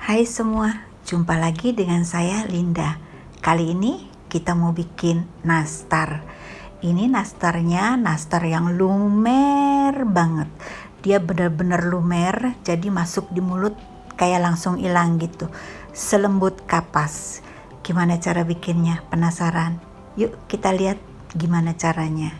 Hai semua, jumpa lagi dengan saya Linda. Kali ini kita mau bikin nastar. Ini nastarnya nastar yang lumer banget. Dia benar-benar lumer, jadi masuk di mulut kayak langsung hilang gitu. Selembut kapas. Gimana cara bikinnya? Penasaran? Yuk kita lihat gimana caranya.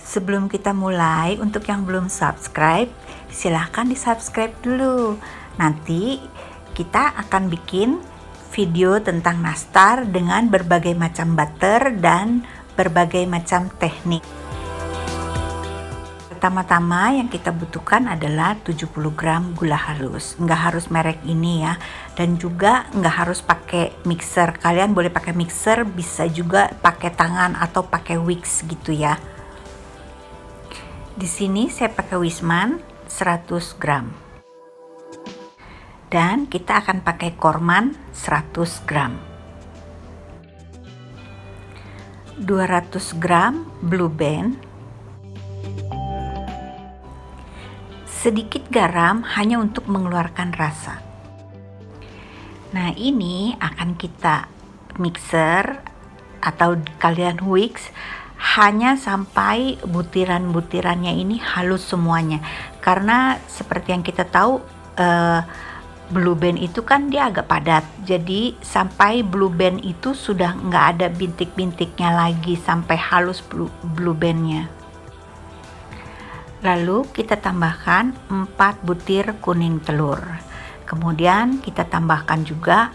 Sebelum kita mulai, untuk yang belum subscribe, silahkan di subscribe dulu. Nanti kita akan bikin video tentang nastar dengan berbagai macam butter dan berbagai macam teknik. Pertama-tama yang kita butuhkan adalah 70 gram gula halus. Nggak harus merek ini ya. Dan juga nggak harus pakai mixer. Kalian boleh pakai mixer, bisa juga pakai tangan atau pakai whisk gitu ya. Di sini saya pakai Wisman 100 gram. Dan kita akan pakai korman 100 gram. 200 gram blue band. Sedikit garam hanya untuk mengeluarkan rasa. Nah, ini akan kita mixer atau kalian whisk hanya sampai butiran-butirannya ini halus semuanya. Karena seperti yang kita tahu blue band itu kan dia agak padat, jadi sampai blue band itu sudah nggak ada bintik-bintiknya lagi, sampai halus blue bandnya. Lalu kita tambahkan 4 butir kuning telur. Kemudian kita tambahkan juga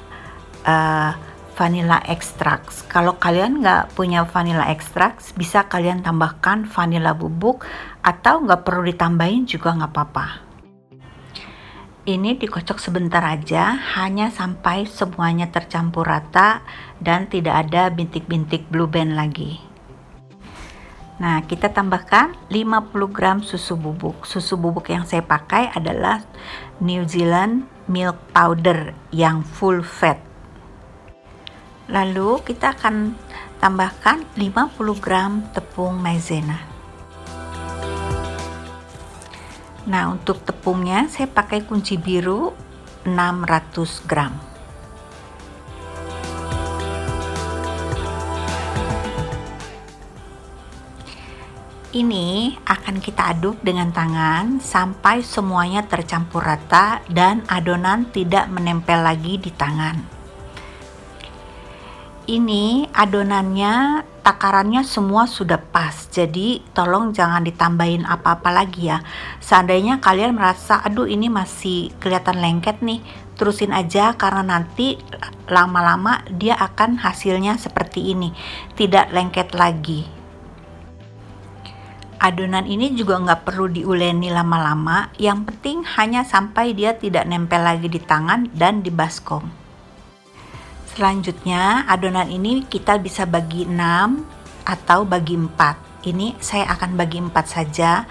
vanilla extract. Kalau kalian nggak punya vanilla extract, bisa kalian tambahkan vanilla bubuk atau nggak perlu ditambahin juga nggak apa-apa. Ini dikocok sebentar aja, hanya sampai semuanya tercampur rata dan tidak ada bintik-bintik blue band lagi. Nah, kita tambahkan 50 gram susu bubuk. Susu bubuk yang saya pakai adalah New Zealand milk powder yang full fat. Lalu kita akan tambahkan 50 gram tepung maizena. Nah, untuk tepungnya saya pakai kunci biru 600 gram. Ini akan kita aduk dengan tangan sampai semuanya tercampur rata dan adonan tidak menempel lagi di tangan. Ini adonannya, takarannya semua sudah pas, jadi tolong jangan ditambahin apa-apa lagi ya. Seandainya kalian merasa aduh ini masih kelihatan lengket nih, terusin aja karena nanti lama-lama dia akan hasilnya seperti ini, tidak lengket lagi. Adonan ini juga nggak perlu diuleni lama-lama, yang penting hanya sampai dia tidak nempel lagi di tangan dan di baskom. Selanjutnya adonan ini kita bisa bagi 6 atau bagi 4. Ini saya akan bagi 4 saja.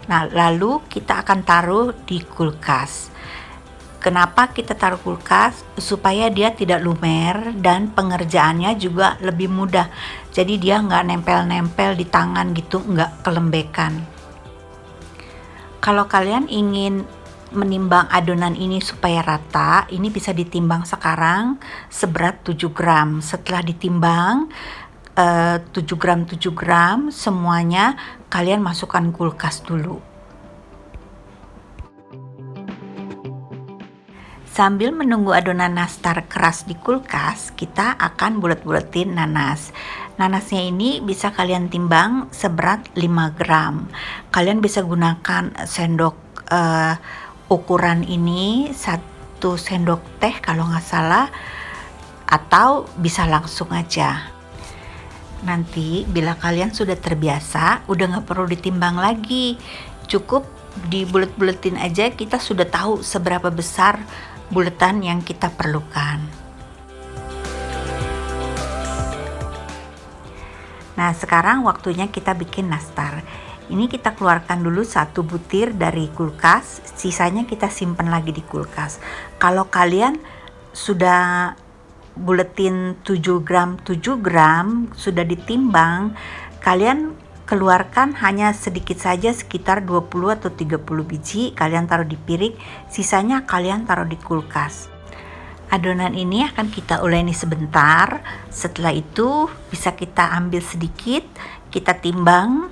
Nah, lalu kita akan taruh di kulkas. Kenapa kita taruh kulkas? Supaya dia tidak lumer dan pengerjaannya juga lebih mudah. Jadi dia nggak nempel-nempel di tangan gitu, nggak kelembekan. Kalau kalian ingin menimbang adonan ini supaya rata, ini bisa ditimbang sekarang seberat 7 gram. Setelah ditimbang 7 gram semuanya kalian masukkan kulkas dulu. Sambil menunggu adonan nastar keras di kulkas, kita akan bulet-buletin nanas. Nanasnya ini bisa kalian timbang seberat 5 gram. Kalian bisa gunakan sendok ukuran ini 1 sendok teh kalau nggak salah, atau bisa langsung aja. Nanti bila kalian sudah terbiasa, udah nggak perlu ditimbang lagi, cukup dibulet-buletin aja, kita sudah tahu seberapa besar buletan yang kita perlukan. Nah, sekarang waktunya kita bikin nastar. Ini kita keluarkan dulu 1 butir dari kulkas, sisanya kita simpan lagi di kulkas. Kalau kalian sudah buletin 7 gram sudah ditimbang, kalian keluarkan hanya sedikit saja, sekitar 20 atau 30 biji, kalian taruh di piring, sisanya kalian taruh di kulkas. Adonan ini akan kita uleni sebentar. Setelah itu bisa kita ambil sedikit, kita timbang,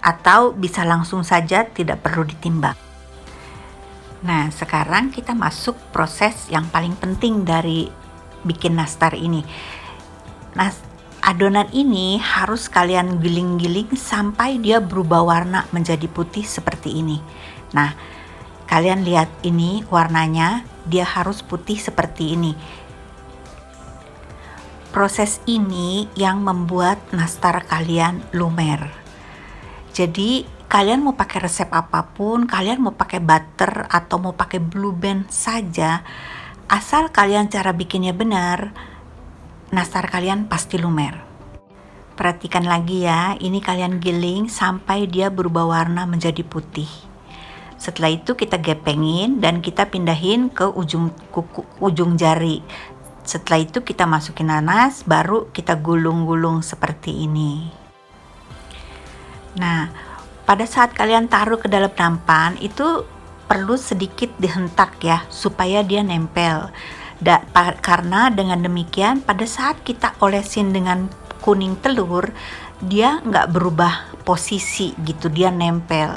atau bisa langsung saja tidak perlu ditimbang. Nah, sekarang kita masuk proses yang paling penting dari bikin nastar ini. Nah, adonan ini harus kalian giling-giling sampai dia berubah warna menjadi putih seperti ini. Nah, kalian lihat ini warnanya, dia harus putih seperti ini. Proses ini yang membuat nastar kalian lumer. Jadi kalian mau pakai resep apapun, kalian mau pakai butter atau mau pakai blue band saja, asal kalian cara bikinnya benar, nastar kalian pasti lumer. Perhatikan lagi ya, ini kalian giling sampai dia berubah warna menjadi putih. Setelah itu kita gepengin dan kita pindahin ke ujung jari. Setelah itu kita masukin nanas, baru kita gulung-gulung seperti ini. Nah, pada saat kalian taruh ke dalam nampan itu perlu sedikit dihentak ya, supaya dia nempel. Karena dengan demikian pada saat kita olesin dengan kuning telur, dia nggak berubah posisi gitu, dia nempel.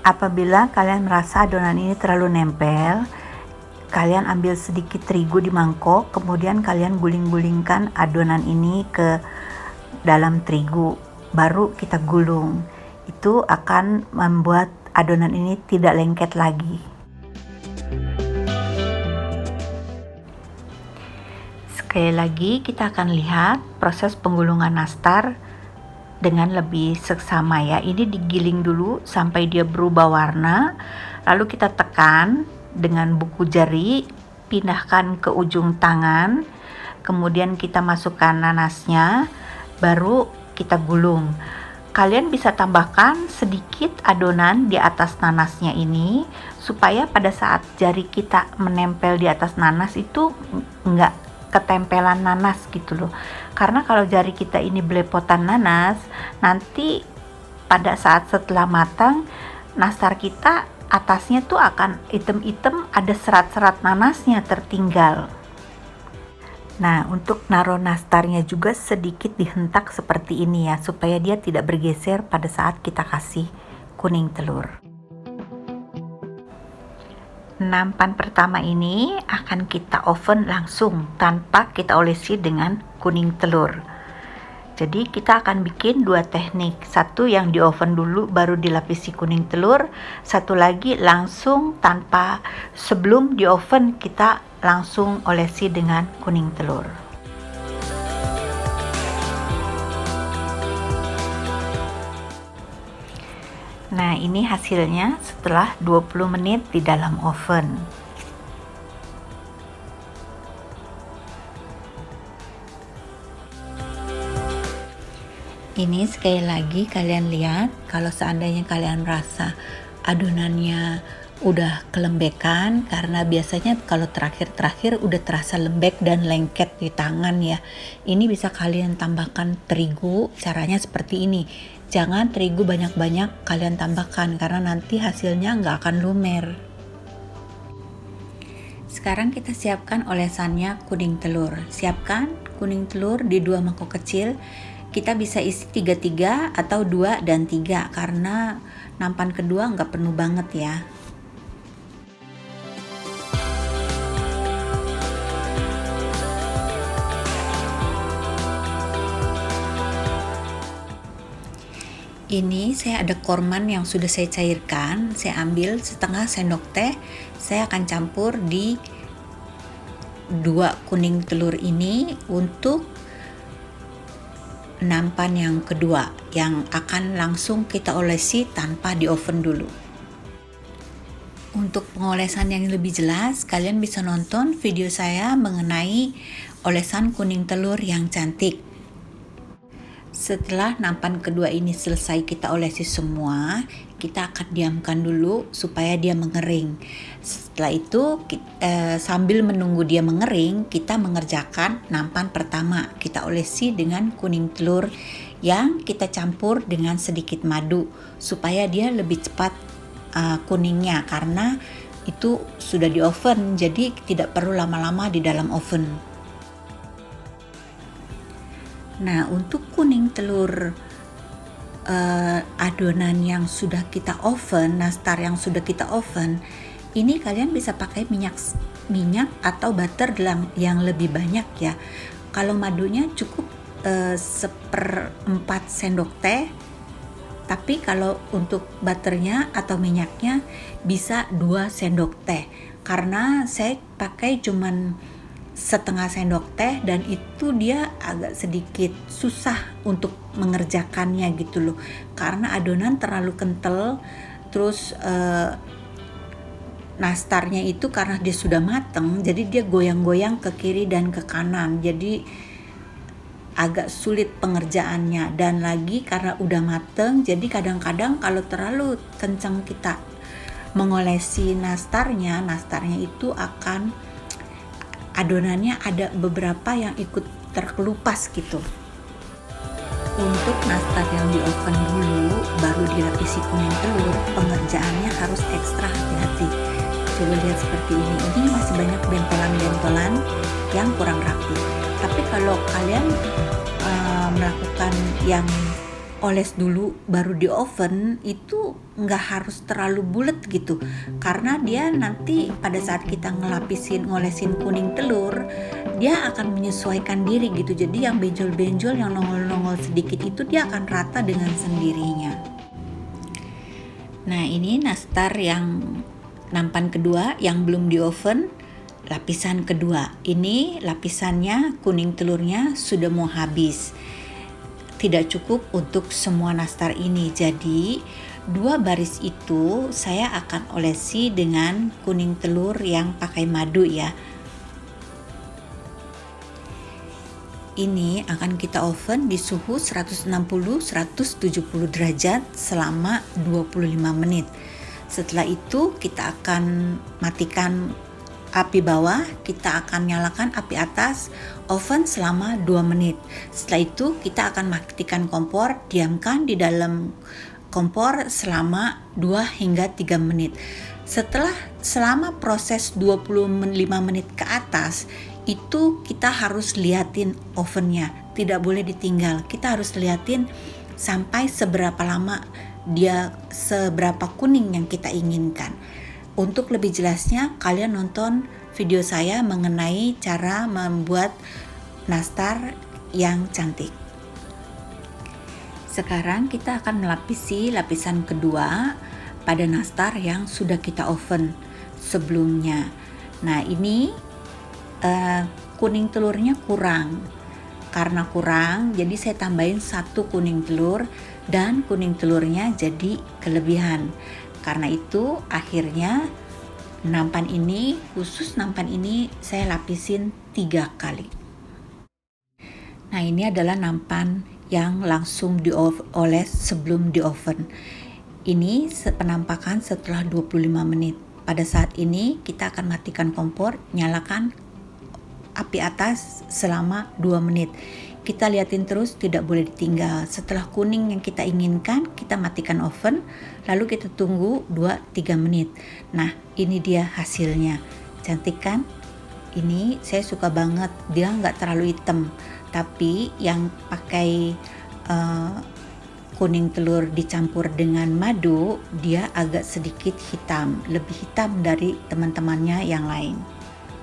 Apabila kalian merasa adonan ini terlalu nempel, kalian ambil sedikit terigu di mangkok, kemudian kalian guling-gulingkan adonan ini ke dalam terigu, baru kita gulung. Itu akan membuat adonan ini tidak lengket lagi. Sekali lagi kita akan lihat proses penggulungan nastar dengan lebih seksama ya. Ini digiling dulu sampai dia berubah warna, lalu kita tekan dengan buku jari, pindahkan ke ujung tangan, kemudian kita masukkan nanasnya, baru kita gulung. Kalian bisa tambahkan sedikit adonan di atas nanasnya ini, supaya pada saat jari kita menempel di atas nanas itu enggak ketempelan nanas gitu loh. Karena kalau jari kita ini belepotan nanas, nanti pada saat setelah matang, nastar kita atasnya tuh akan item-item, ada serat-serat nanasnya tertinggal. Nah, untuk naruh nastarnya juga sedikit dihentak seperti ini ya, supaya dia tidak bergeser pada saat kita kasih kuning telur. Nampan pertama ini akan kita oven langsung tanpa kita olesi dengan kuning telur. Jadi kita akan bikin dua teknik, satu yang di oven dulu baru dilapisi kuning telur, satu lagi langsung tanpa, sebelum di oven kita langsung olesi dengan kuning telur. Nah, ini hasilnya setelah 20 menit di dalam oven. Ini sekali lagi kalian lihat, kalau seandainya kalian rasa adonannya udah kelembekan, karena biasanya kalau terakhir udah terasa lembek dan lengket di tangan ya. Ini bisa kalian tambahkan terigu, caranya seperti ini. Jangan terigu banyak-banyak kalian tambahkan, karena nanti hasilnya nggak akan lumer. Sekarang kita siapkan olesannya kuning telur. Siapkan kuning telur di 2 mangkok kecil. Kita bisa isi 3 atau 2 dan 3, karena nampan kedua nggak penuh banget ya. Ini saya ada korman yang sudah saya cairkan, saya ambil setengah sendok teh, saya akan campur di 2 kuning telur ini untuk nampan yang kedua, yang akan langsung kita olesi tanpa di oven dulu. Untuk pengolesan yang lebih jelas, kalian bisa nonton video saya mengenai olesan kuning telur yang cantik. Setelah nampan kedua ini selesai kita olesi semua, kita akan diamkan dulu supaya dia mengering. Setelah itu sambil menunggu dia mengering, kita mengerjakan nampan pertama. Kita olesi dengan kuning telur yang kita campur dengan sedikit madu supaya dia lebih cepat kuningnya, karena itu sudah di oven, jadi tidak perlu lama-lama di dalam oven. Nah, untuk kuning telur adonan yang sudah kita oven, nastar yang sudah kita oven, ini kalian bisa pakai minyak atau butter yang lebih banyak ya. Kalau madunya cukup 1/4 sendok teh, tapi kalau untuk butternya atau minyaknya bisa 2 sendok teh, karena saya pakai cuman setengah sendok teh dan itu dia agak sedikit susah untuk mengerjakannya gitu loh, karena adonan terlalu kental. Terus nastarnya itu karena dia sudah mateng, jadi dia goyang-goyang ke kiri dan ke kanan, jadi agak sulit pengerjaannya. Dan lagi karena udah mateng, jadi kadang-kadang kalau terlalu kencang kita mengolesi nastarnya itu akan adonannya ada beberapa yang ikut terkelupas gitu. Untuk nastar yang di oven dulu baru dilapisi kuning telur, pengerjaannya harus ekstra hati-hati. Coba lihat seperti ini masih banyak bentolan-bentolan yang kurang rapi. Tapi kalau kalian melakukan yang oles dulu baru di oven, itu nggak harus terlalu bulat gitu, karena dia nanti pada saat kita ngolesin kuning telur, dia akan menyesuaikan diri gitu. Jadi yang benjol-benjol, yang nongol-nongol sedikit itu dia akan rata dengan sendirinya. Nah, ini nastar yang nampan kedua yang belum di oven, lapisan kedua. Ini lapisannya kuning telurnya sudah mau habis. Tidak cukup untuk semua nastar ini, jadi 2 baris itu saya akan olesi dengan kuning telur yang pakai madu ya. Ini akan kita oven di suhu 160-170 derajat selama 25 menit. Setelah itu kita akan matikan api bawah, kita akan nyalakan api atas, oven selama 2 menit. Setelah itu kita akan matikan kompor, diamkan di dalam kompor selama 2 hingga 3 menit. Selama proses 25 menit ke atas, itu kita harus liatin ovennya, tidak boleh ditinggal. Kita harus liatin sampai seberapa lama dia, seberapa kuning yang kita inginkan. Untuk lebih jelasnya, kalian nonton video saya mengenai cara membuat nastar yang cantik. Sekarang kita akan melapisi lapisan kedua pada nastar yang sudah kita oven sebelumnya. Nah, ini kuning telurnya kurang. Karena kurang, jadi saya tambahin 1 kuning telur dan kuning telurnya jadi kelebihan. Karena itu akhirnya khusus nampan ini saya lapisin 3 kali. Nah, ini adalah nampan yang langsung dioles sebelum di oven. Ini penampakan setelah 25 menit. Pada saat ini kita akan matikan kompor, nyalakan api atas selama 2 menit. Kita liatin terus, tidak boleh ditinggal. Setelah kuning yang kita inginkan, kita matikan oven, lalu kita tunggu 2-3 menit. Nah, ini dia hasilnya. Cantik kan? Ini saya suka banget, dia nggak terlalu hitam. Tapi yang pakai kuning telur dicampur dengan madu, dia agak sedikit hitam, lebih hitam dari teman-temannya yang lain.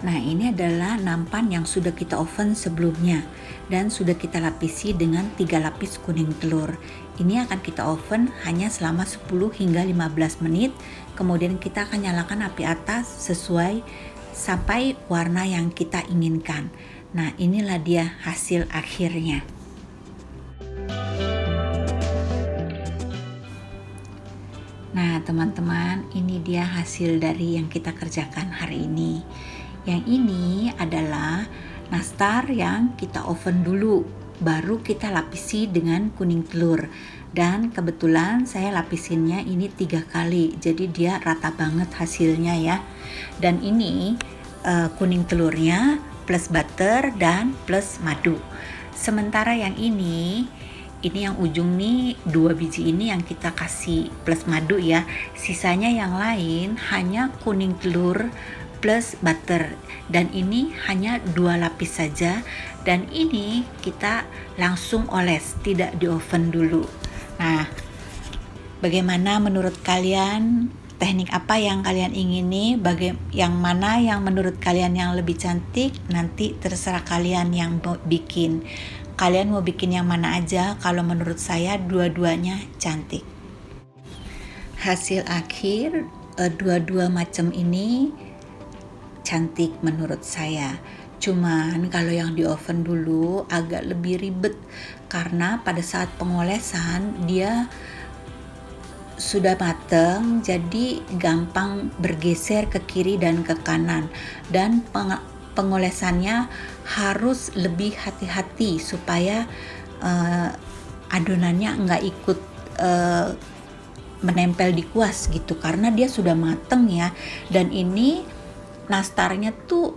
Nah, ini adalah nampan yang sudah kita oven sebelumnya dan sudah kita lapisi dengan 3 lapis kuning telur. Ini akan kita oven hanya selama 10 hingga 15 menit. Kemudian kita akan nyalakan api atas sampai warna yang kita inginkan. Nah, inilah dia hasil akhirnya. Nah, teman-teman, ini dia hasil dari yang kita kerjakan hari ini. Yang ini adalah nastar yang kita oven dulu, baru kita lapisi dengan kuning telur. Dan kebetulan saya lapisinnya ini 3 kali, jadi dia rata banget hasilnya ya. Dan ini kuning telurnya plus butter dan plus madu. Sementara yang ini ini yang ujung nih 2 biji ini yang kita kasih plus madu ya. Sisanya yang lain hanya kuning telur plus butter, dan ini hanya 2 lapis saja, dan ini kita langsung oles, tidak di oven dulu. Nah, bagaimana menurut kalian? Teknik apa yang kalian ingini? Yang mana yang menurut kalian yang lebih cantik? Nanti terserah kalian yang mau bikin. Kalian mau bikin yang mana aja? Kalau menurut saya dua-duanya cantik. Hasil akhir dua-dua macam ini cantik menurut saya. Cuman kalau yang di oven dulu agak lebih ribet, karena pada saat pengolesan dia sudah mateng, jadi gampang bergeser ke kiri dan ke kanan, dan pengolesannya harus lebih hati-hati supaya adonannya nggak ikut menempel di kuas gitu, karena dia sudah mateng ya. Dan ini nastarnya tuh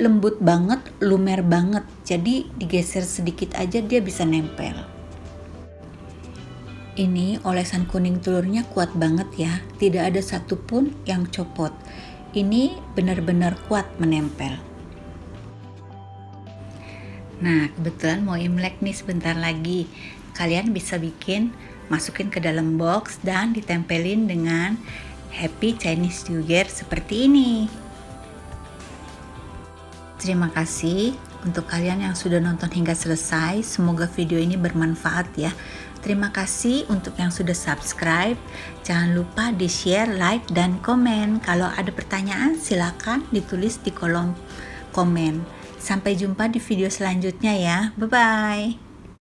lembut banget, lumer banget, jadi digeser sedikit aja dia bisa nempel. Ini olesan kuning telurnya kuat banget ya, tidak ada satupun yang copot. Ini benar-benar kuat menempel. Nah, kebetulan mau Imlek nih sebentar lagi. Kalian bisa masukin ke dalam box dan ditempelin dengan Happy Chinese New Year seperti ini. Terima kasih untuk kalian yang sudah nonton hingga selesai. Semoga video ini bermanfaat ya. Terima kasih untuk yang sudah subscribe. Jangan lupa di share, like, dan komen. Kalau ada pertanyaan silakan ditulis di kolom komen. Sampai jumpa di video selanjutnya ya. Bye-bye.